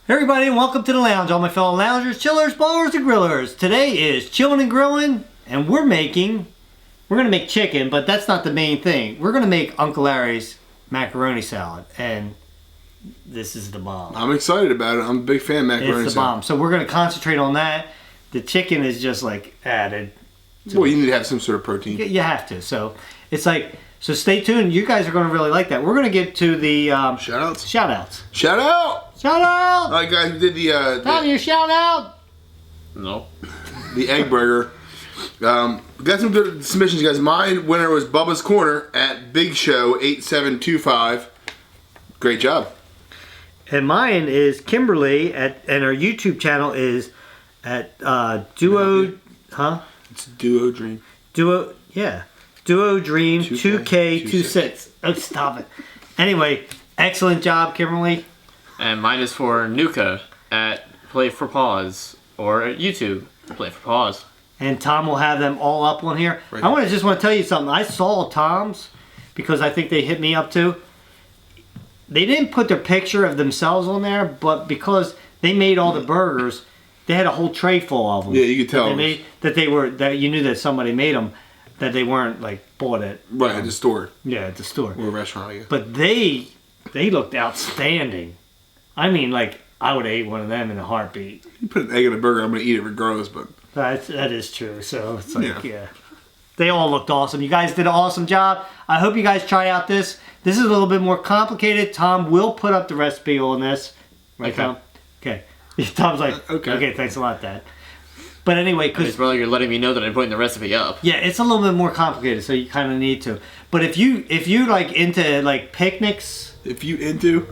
Hey everybody, and welcome to the lounge, all my fellow loungers, chillers, ballers, and grillers. Today is Chillin and Grillin, and we're gonna make chicken, but that's not the main thing. We're gonna make Uncle Larry's macaroni salad, and this is the bomb. I'm excited about it. I'm a big fan of macaroni salad. It's the bomb. So we're gonna concentrate on that. The chicken is just like added. Well, you need to have some sort of protein. You have to. So it's like, so stay tuned. You guys are gonna really like that. We're gonna get to the shout outs. Shout outs. Shout out! Shout out! All right, guys, we did Tell you shout out. No. The egg burger. We got some good submissions, guys. My winner was Bubba's Corner at Big Show 8725. Great job. And mine is Kimberly and our YouTube channel is at Duo, huh? It's Duo Dream. Duo Dream 2K26. Oh, stop it. Anyway, excellent job, Kimberly. And mine is for Nuka at Play for Pause or at YouTube Play for Pause. And Tom will have them all up on here. Right. I just want to tell you something. I saw Tom's because I think they hit me up too. They didn't put their picture of themselves on there, but because they made all the burgers, they had a whole tray full of them. Yeah, you could tell. That you knew that somebody made them, that they weren't like bought it. Right, at the store. Yeah, at the store. Or a restaurant, I guess. But they looked outstanding. I mean, like, I would have ate one of them in a heartbeat. You put an egg in a burger, I'm going to eat it regardless, but... That is true. So it's like, yeah. They all looked awesome. You guys did an awesome job. I hope you guys try out this. This is a little bit more complicated. Tom will put up the recipe on this. Right, okay. Tom? Okay. Tom's like, okay, thanks a lot, Dad. But anyway, It's really you're letting me know that I'm putting the recipe up. Yeah, it's a little bit more complicated, so you kind of need to. But if you like into like picnics... If you into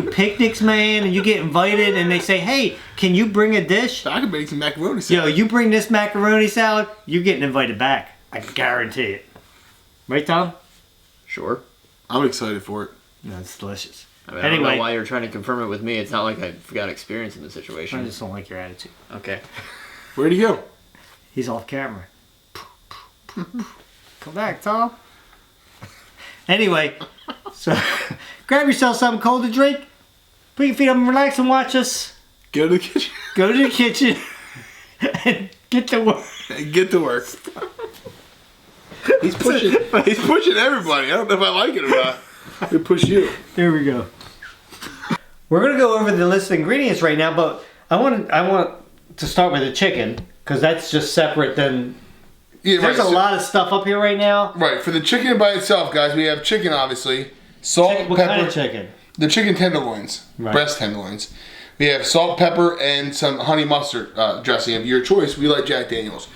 picnics, man, and you get invited and they say, hey, can you bring a dish? I can make some macaroni salad. Yo, you bring this macaroni salad, you're getting invited back. I guarantee it. Right, Tom? Sure. I'm excited for it. No, it's delicious. I mean, I don't know why you're trying to confirm it with me. It's not like I've got experience in the situation. I just don't like your attitude. Okay. Where'd he go? He's off camera. Come back, Tom. Anyway, so grab yourself something cold to drink, put your feet up and relax and watch us. Go to the kitchen. Go to the kitchen and get to work. Get to work. He's pushing everybody. I don't know if I like it or not. He push you. There we go. We're gonna go over the list of ingredients right now, but I want to start with the chicken because that's just separate than. Yeah, there's a lot of stuff up here right now. Right, for the chicken by itself, guys, we have chicken, obviously. Salt, what pepper. Kind of chicken? The chicken tenderloins. Right. Breast tenderloins. We have salt, pepper, and some honey mustard dressing of your choice. We like Jack Daniels.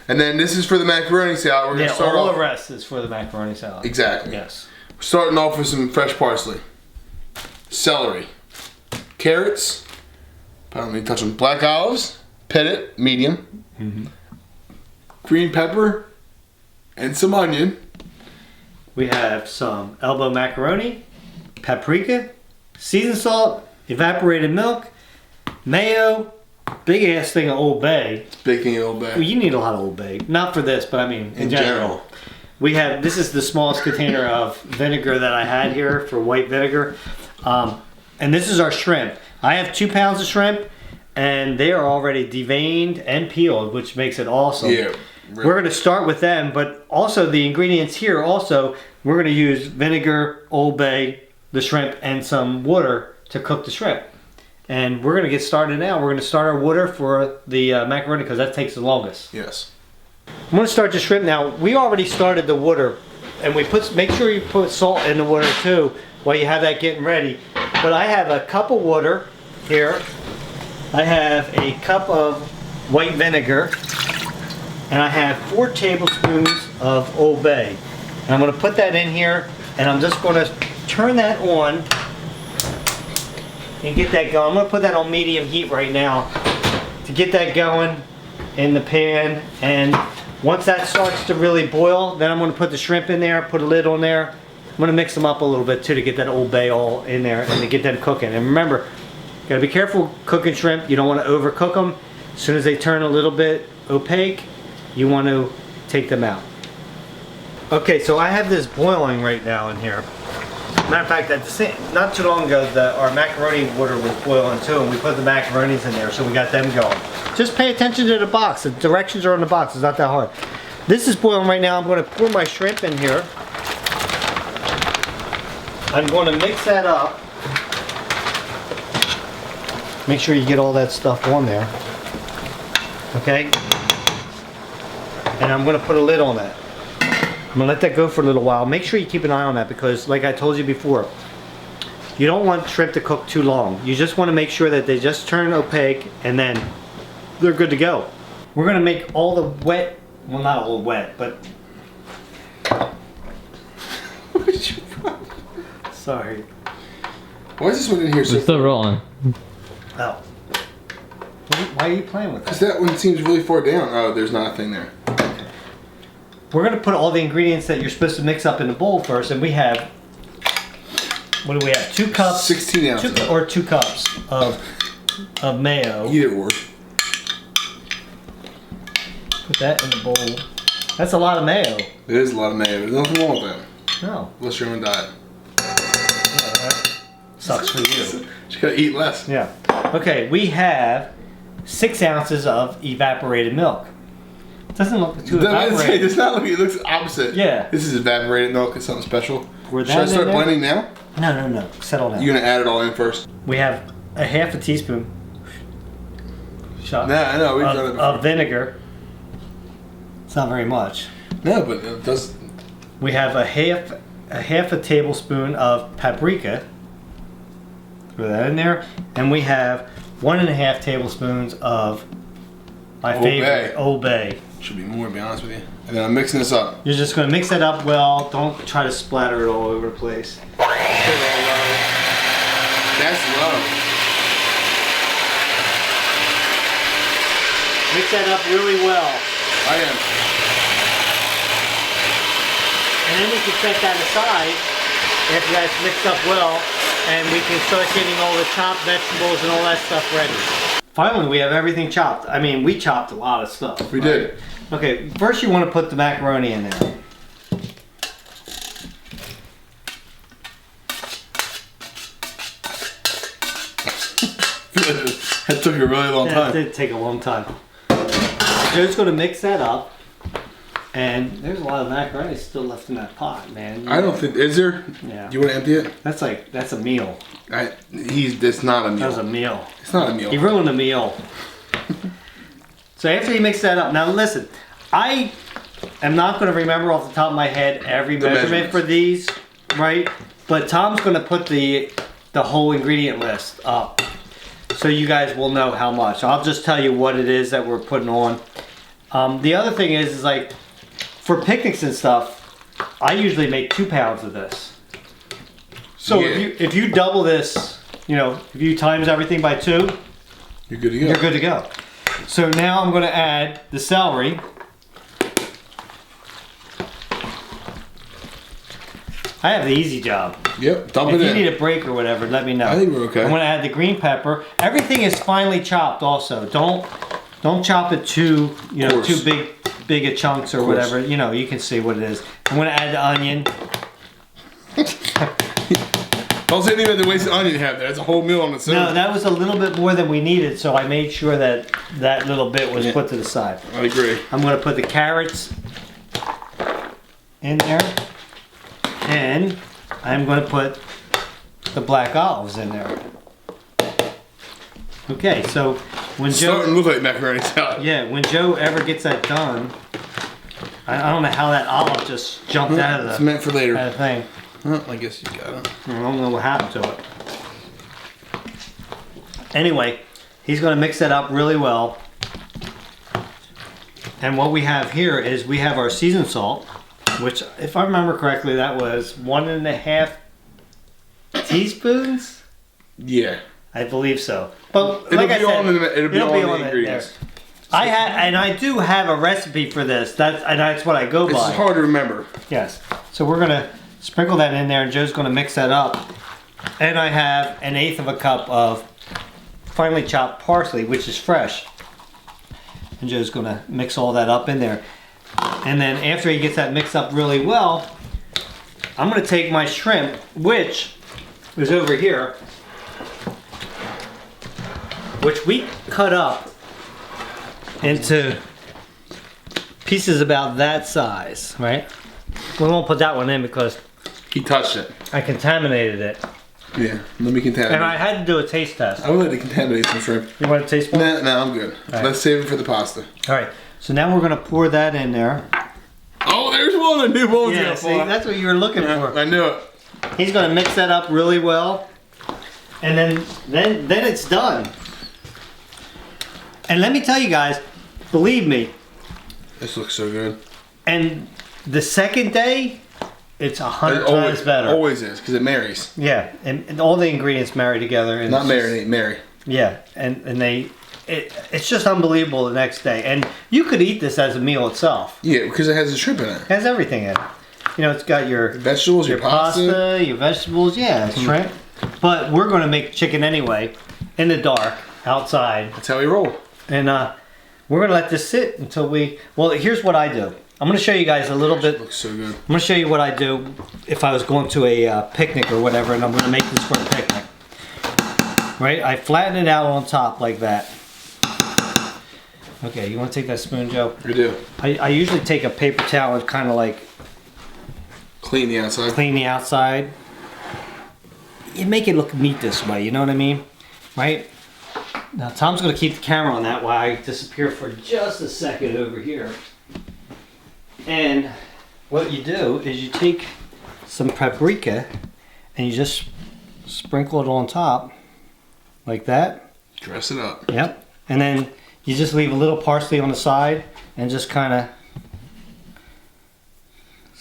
And then this is for the macaroni salad. We're going to start all off. the rest is for the macaroni salad. Exactly. Yes. We're starting off with some fresh parsley. Celery. Carrots. I don't need to touch them. Black olives. Pettit, medium. Mm-hmm. Green pepper. And some onion. We have some elbow macaroni. Paprika. Seasoned salt. Evaporated milk. Mayo. Big ass thing of Old Bay. Big thing of Old Bay. Well, you need a lot of Old Bay. Not for this, but I mean in general. We have, this is the smallest container of vinegar that I had here for white vinegar. And this is our shrimp. I have 2 pounds of shrimp and they are already deveined and peeled, which makes it awesome. Yeah. Really. We're going to start with them, but also the ingredients here also, we're going to use vinegar, Old Bay, the shrimp, and some water to cook the shrimp. And we're going to get started now. We're going to start our water for the macaroni because that takes the longest. Yes. I'm going to start the shrimp now. We already started the water, and make sure you put salt in the water too while you have that getting ready. But I have a cup of water here. I have a cup of white vinegar, and I have 4 tablespoons of Old Bay. And I'm going to put that in here, and I'm just going to turn that on and get that going. I'm going to put that on medium heat right now to get that going in the pan. And once that starts to really boil, then I'm going to put the shrimp in there, put a lid on there. I'm going to mix them up a little bit too to get that Old Bay all in there and to get them cooking. And remember, you got to be careful cooking shrimp. You don't want to overcook them. As soon as they turn a little bit opaque, you want to take them out. Okay, so I have this boiling right now in here. Matter of fact, not too long ago, our macaroni water was boiling too, and we put the macaronis in there, so we got them going. Just pay attention to the box. The directions are on the box. It's not that hard. This is boiling right now. I'm going to pour my shrimp in here. I'm going to mix that up. Make sure you get all that stuff on there. Okay? And I'm going to put a lid on that. I'm going to let that go for a little while. Make sure you keep an eye on that because, like I told you before, you don't want shrimp to cook too long. You just want to make sure that they just turn opaque and then they're good to go. We're going to make all the wet, well, not all wet, but... Sorry. Why is this one in here so... It's still rolling. Oh. Why are you playing with Because that? that one seems really far down. Oh, there's not a thing there. We're going to put all the ingredients that you're supposed to mix up in the bowl first, and we have, what do we have? 2 cups? 16 ounces. 2 cups of mayo. Either or. Put that in the bowl. That's a lot of mayo. It is a lot of mayo. There's nothing wrong with that. No. Unless you're on a diet. Yeah, that sucks for you. You gotta eat less. Yeah. Okay, we have 6 ounces of evaporated milk. Doesn't look too evaporated. It's not like it looks opposite. Yeah. This is evaporated milk. It's something special. Should I start blending now? No. Settle down. You're gonna add it all in first? We have a half a teaspoon shot Nah, I know. We've done it before. of vinegar. It's not very much. No, but it does. We have a half a tablespoon of paprika. Throw that in there, and we have 1.5 tablespoons of my favorite Old Bay. Should be more, to be honest with you. And then I'm mixing this up. You're just going to mix it up well. Don't try to splatter it all over the place. Put it all low. That's low. Mix that up really well. I am. And then we can set that aside after that's mixed up well, and we can start getting all the chopped vegetables and all that stuff ready. Finally, we have everything chopped. I mean, we chopped a lot of stuff. We did. Okay, first you want to put the macaroni in there. That took a really long time. That did take a long time. Joe's going to mix that up. And there's a lot of macaroni still left in that pot, man. I don't think, is there? Yeah. Do you want to empty it? That's a meal. It's not a meal. That was a meal. It's not a meal. He ruined the meal. So after you mix that up, now listen, I am not going to remember off the top of my head every measurement for these, right? But Tom's going to put the whole ingredient list up, so you guys will know how much. I'll just tell you what it is that we're putting on. The other thing is like, for picnics and stuff, I usually make 2 pounds of this. So Yeah. if you double this, if you times everything by 2, You're good to go. you're good to go. So now I'm going to add the celery. I have the easy job. Yep, dump If it you in. need a break or whatever, let me know. I think we're okay. I'm going to add the green pepper. Everything is finely chopped also. Don't chop it too, Coarse. too big a chunks or whatever. You can see what it is. I'm going to add the onion. Don't say anything about the wasted onion you have there. That's a whole meal on its own. No, that was a little bit more than we needed, so I made sure that that little bit was put to the side. I agree. I'm going to put the carrots in there, and I'm going to put the black olives in there. Okay, so when It's Joe, starting to look like macaroni salad. when Joe ever gets that done, I don't know how that olive just jumped out of It's the meant for later. thing. Well, I guess you got it. I don't know what happened to it. Anyway, he's going to mix that up really well. And what we have here is we have our seasoned salt, which, if I remember correctly, that was 1.5 teaspoons. Yeah. I believe so. But It'll like be I said, it'll be on the ingredients. I do have a recipe for this. That's what I go This by. is hard to remember. Yes. So we're gonna sprinkle that in there, and Joe's gonna mix that up. And I have 1/8 cup of finely chopped parsley, which is fresh. And Joe's gonna mix all that up in there. And then after he gets that mixed up really well, I'm gonna take my shrimp, which is over here, which we cut up into pieces about that size, right? We won't put that one in because He touched it. I contaminated it. Yeah, let me contaminate. And I had to do a taste test. I would like to contaminate some shrimp. You want to taste one? No, I'm good. right. Let's save it for the pasta. All right. So now we're gonna pour that in there. Oh, there's one. I knew one was Yeah, gonna see, fall. that's what you were looking for. I knew it. He's gonna mix that up really well, and then it's done. And let me tell you guys, believe me. This looks so good. And the second day, it's 100 times better. Always is, because it marries. Yeah, and all the ingredients marry together. And Not it's just- marinate, marry. Yeah, and it's just unbelievable the next day. And you could eat this as a meal itself. Yeah, because it has the shrimp in it. It has everything in it. You know, it's got your Vegetables, your pasta. your vegetables, yeah, shrimp. But we're going to make chicken anyway, in the dark, outside. That's how we roll. And we're going to let this sit until well, here's what I do. I'm going to show you guys a little bit. It looks so good. I'm going to show you what I do if I was going to a picnic or whatever, and I'm going to make this for a picnic. Right? I flatten it out on top like that. Okay, you want to take that spoon, Joe? We do. I usually take a paper towel and kind of like Clean the outside. clean the outside. You make it look neat this way, you know what I mean? Right? Now Tom's going to keep the camera on that while I disappear for just a second over here. And what you do is you take some paprika and you just sprinkle it on top like that. Dress it up. Yep. And then you just leave a little parsley on the side and just kind of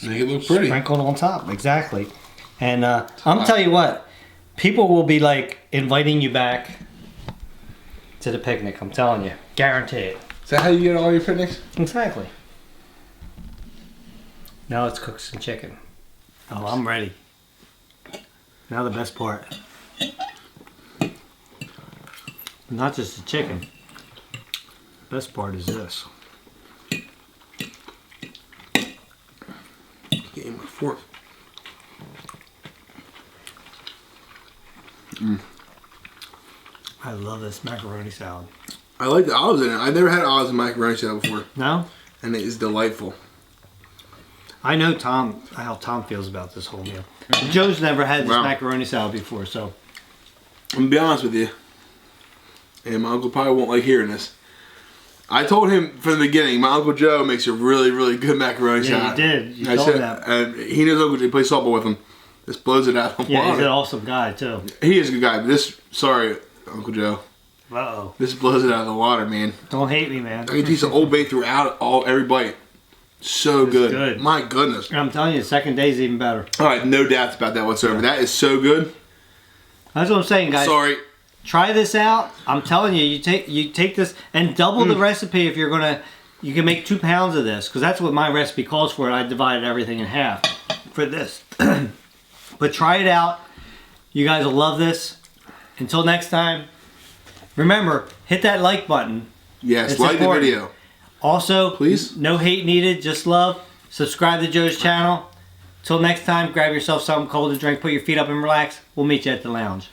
Make it look pretty. sprinkle it on top. Exactly. And I'm tell you what, people will be like inviting you back to the picnic. I'm telling you, guarantee it. Is that how you get all your picnics? Exactly. Now let's cook some chicken. Oh, I'm ready. Now the best part. Not just the chicken. Best part is this. Getting my fork. I love this macaroni salad. I like the olives in it. I've never had olives in macaroni salad before, No? and it is delightful. I know how Tom feels about this whole meal. Joe's never had this Wow. macaroni salad before, so I'm gonna be honest with you, and my uncle probably won't like hearing this. I told him from the beginning, my Uncle Joe makes a really, really good macaroni yeah, salad. you did. You I told me said, that. and he knows Uncle Joe. He plays softball with him. This blows it out of the Yeah, he's water. an awesome guy too. He is a good guy. But this, sorry, Uncle Joe, Uh-oh. this blows it out of the water, man. Don't hate me, man. I can taste the Old Bay throughout every bite. So It's good. good. My goodness. I'm telling you, the second day's even better. All right, no doubts about that whatsoever. That is so good. That's what I'm saying, guys. Sorry. Try this out. I'm telling you, you take this and double the recipe if you're gonna. You can make 2 pounds of this because that's what my recipe calls for. I divided everything in half for this. But try it out. You guys will love this. Until next time, remember, hit that like button. Yes, It's like important. the video. Also, Please. no hate needed, just love. Subscribe to Joe's channel. Till next time, grab yourself something cold to drink, put your feet up and relax. We'll meet you at the lounge.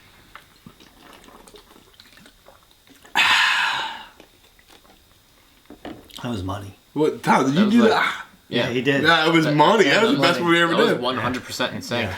That was money. What, Tom, did you was do like- that? Yeah, he did. Yeah, it was money. That was the best That one we ever was did. 100% insane. Yeah.